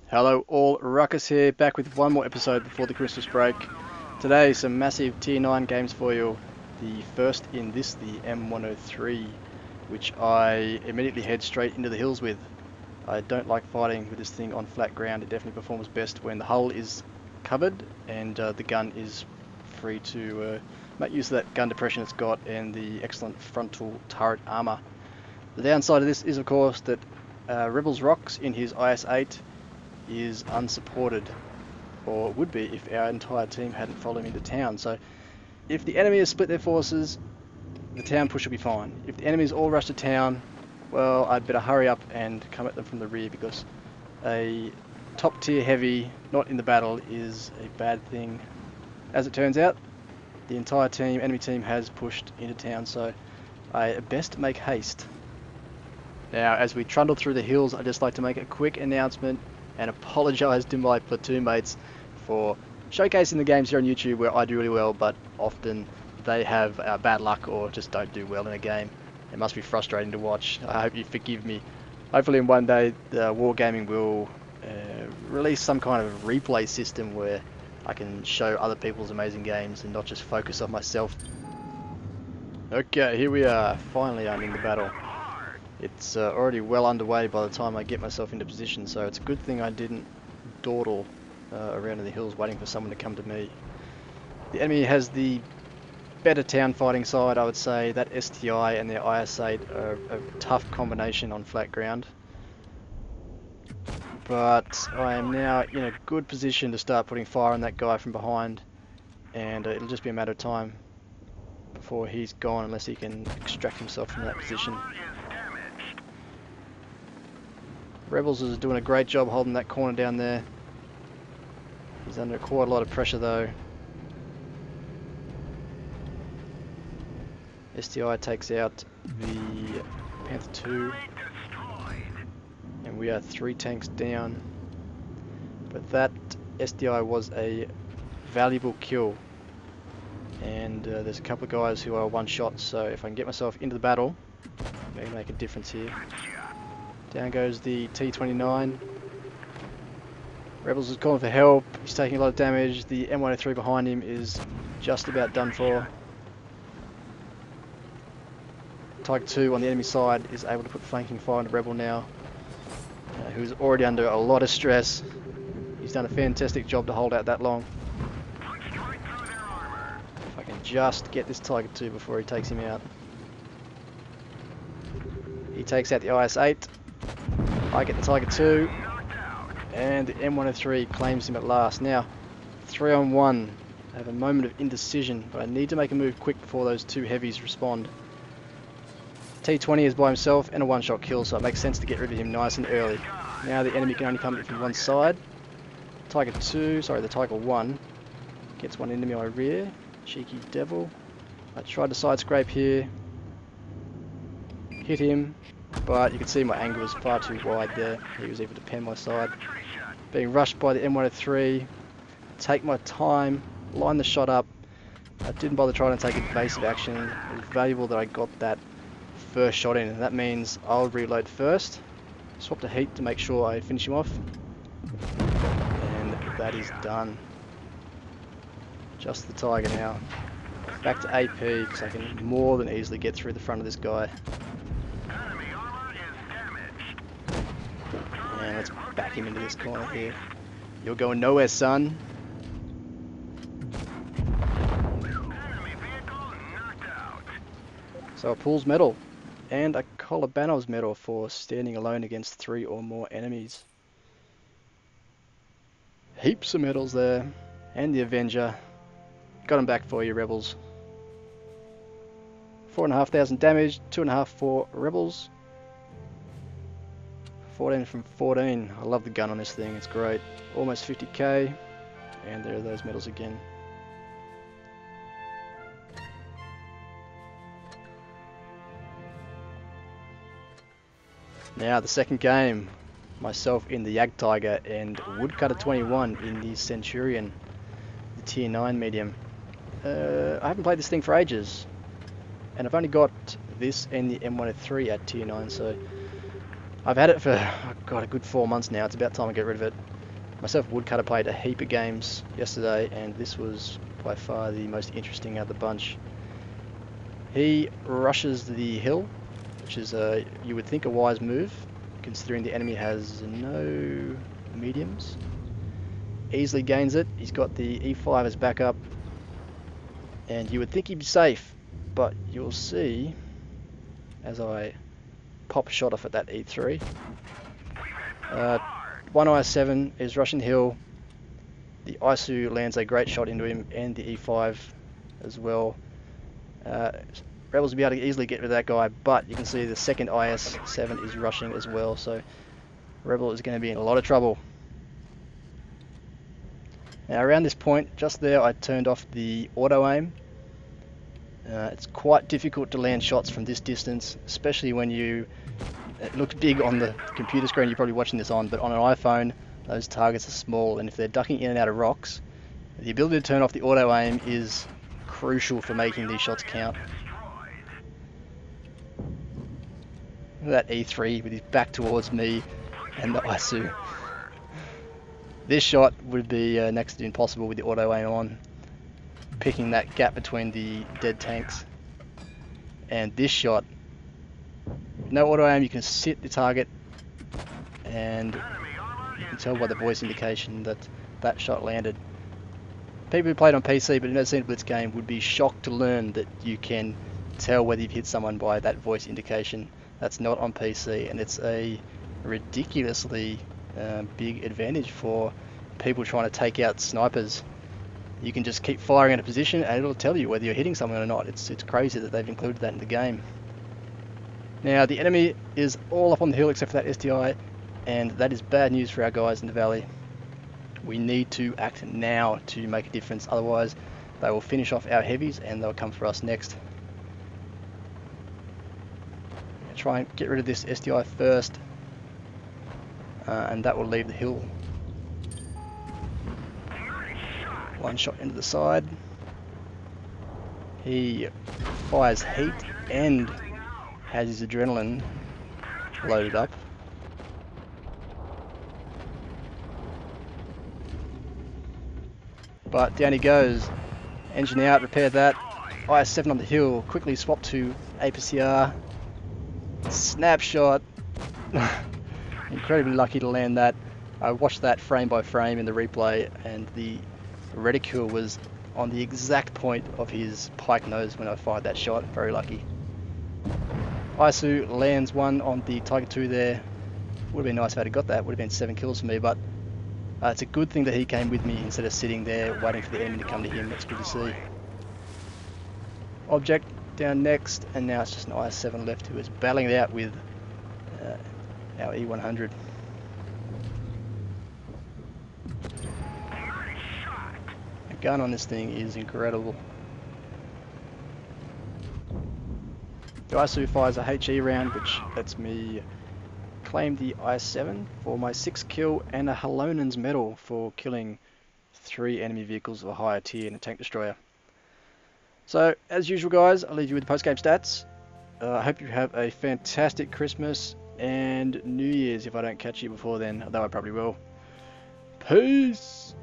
Hello all, Ruckus here, back with one more episode before the Christmas break. Today, some massive Tier 9 games for you. The first in this, the M103, which I immediately head straight into the hills with. I don't like fighting with this thing on flat ground. It definitely performs best when the hull is covered and the gun is free to make use of that gun depression it's got and the excellent frontal turret armor. The downside of this is, of course, that Rebels Rocks in his IS-8 is unsupported, or would be if our entire team hadn't followed him into town. So if the enemy has split their forces, the town push will be fine. If the enemies all rush to town, well, I'd better hurry up and come at them from the rear, because a top tier heavy not in the battle is a bad thing. As it turns out, the entire team, enemy team, has pushed into town, so I best make haste. Now, as we trundle through the hills, I'd just like to make a quick announcement and apologise to my platoon mates for showcasing the games here on YouTube where I do really well, but often they have bad luck or just don't do well in a game. It must be frustrating to watch. I hope you forgive me. Hopefully in one day the Wargaming will release some kind of replay system where I can show other people's amazing games and not just focus on myself. Okay, here we are. Finally I'm in the battle. It's already well underway by the time I get myself into position, so it's a good thing I didn't dawdle around in the hills waiting for someone to come to me. The enemy has the better town fighting side, I would say. That STI and their IS-8 are a tough combination on flat ground. But I am now in a good position to start putting fire on that guy from behind, and it'll just be a matter of time before he's gone unless he can extract himself from that position. Rebels is doing a great job holding that corner down there. He's under quite a lot of pressure though. STI takes out the Panther 2. And we are 3 tanks down. But that STI was a valuable kill. And there's a couple of guys who are one shot, so if I can get myself into the battle, I may make a difference here. Down goes the T-29. Rebels is calling for help. He's taking a lot of damage. The M103 behind him is just about done for. Tiger 2 on the enemy side is able to put flanking fire on the Rebel now, who's already under a lot of stress. He's done a fantastic job to hold out that long. If I can just get this Tiger 2 before he takes him out. He takes out the IS-8. I get the Tiger 2, and the M103 claims him at last. Now, 3 on 1. I have a moment of indecision, but I need to make a move quick before those 2 heavies respond. T-20 is by himself and a one-shot kill, so it makes sense to get rid of him nice and early. Now the enemy can only come in from one side. The Tiger 1 gets one into my rear. Cheeky devil. I tried to side scrape here. Hit him. But you can see my angle was far too wide there. He was able to pen my side. Being rushed by the M103. Take my time, line the shot up. I didn't bother trying to take evasive action. It was valuable that I got that first shot in, and that means I'll reload first. Swap to heat to make sure I finish him off. And that is done. Just the Tiger now. Back to AP, because I can more than easily get through the front of this guy. And let's back him into this corner here. You're going nowhere, son. So a Pool's medal and a Kolobanov's medal for standing alone against 3 or more enemies. Heaps of medals there. And the Avenger. Got him back for you, Rebels. 4,500 damage, 2.5 for Rebels. 14 from 14. I love the gun on this thing, it's great. Almost 50k, and there are those medals again. Now the second game, myself in the Jadgtiger and Woodcutter 21 in the Centurion, the Tier 9 medium. I haven't played this thing for ages, and I've only got this and the M103 at Tier 9, so I've had it for, oh God, a good 4 months now. It's about time I get rid of it. Myself and Woodcutter played a heap of games yesterday, and this was by far the most interesting out of the bunch. He rushes the hill, which is you would think a wise move, considering the enemy has no mediums. Easily gains it. He's got the E5 as backup, and you would think he'd be safe, but you'll see as I pop a shot off at that E3. One I7 is rushing hill. The ISU lands a great shot into him, and the E5 as well. Rebels will be able to easily get rid of that guy, but you can see the second IS-7 is rushing as well, so Rebel is going to be in a lot of trouble. Now around this point, just there, I turned off the auto aim. It's quite difficult to land shots from this distance, especially when it looks big on the computer screen you're probably watching this on, but on an iPhone those targets are small, and if they're ducking in and out of rocks, the ability to turn off the auto aim is crucial for making these shots count. Look at that E3 with his back towards me and the ISU. This shot would be next to impossible with the auto aim on, picking that gap between the dead tanks. And this shot, no auto aim, you can sit the target, and you can tell by the voice indication that that shot landed. People who played on PC but have never seen a Blitz game would be shocked to learn that you can tell whether you've hit someone by that voice indication. That's not on PC, and it's a ridiculously big advantage for people trying to take out snipers. You can just keep firing at a position and it'll tell you whether you're hitting someone or not. It's crazy that they've included that in the game. Now the enemy is all up on the hill except for that STI, and that is bad news for our guys in the valley. We need to act now to make a difference, otherwise they will finish off our heavies and they'll come for us next. Try and get rid of this STI first, and that will leave the hill. One shot into the side. He fires heat and has his adrenaline loaded up. But down he goes. Engine out, repair that. IS-7 on the hill, quickly swap to APCR. Snapshot. Incredibly lucky to land that. I watched that frame by frame in the replay, and the reticule was on the exact point of his pike nose when I fired that shot. Very lucky. ISU lands one on the Tiger 2 there. Would have been nice if I had got that. Would have been 7 kills for me, but it's a good thing that he came with me instead of sitting there waiting for the enemy to come to him. That's good to see. Object down next, and now it's just an IS-7 left who is battling it out with our E100. The gun on this thing is incredible. The ISU fires a HE round, which lets me claim the IS-7 for my 6th kill and a Halonen's medal for killing 3 enemy vehicles of a higher tier in a tank destroyer. So, as usual guys, I'll leave you with the post-game stats. I hope you have a fantastic Christmas and New Year's if I don't catch you before then, although I probably will. Peace!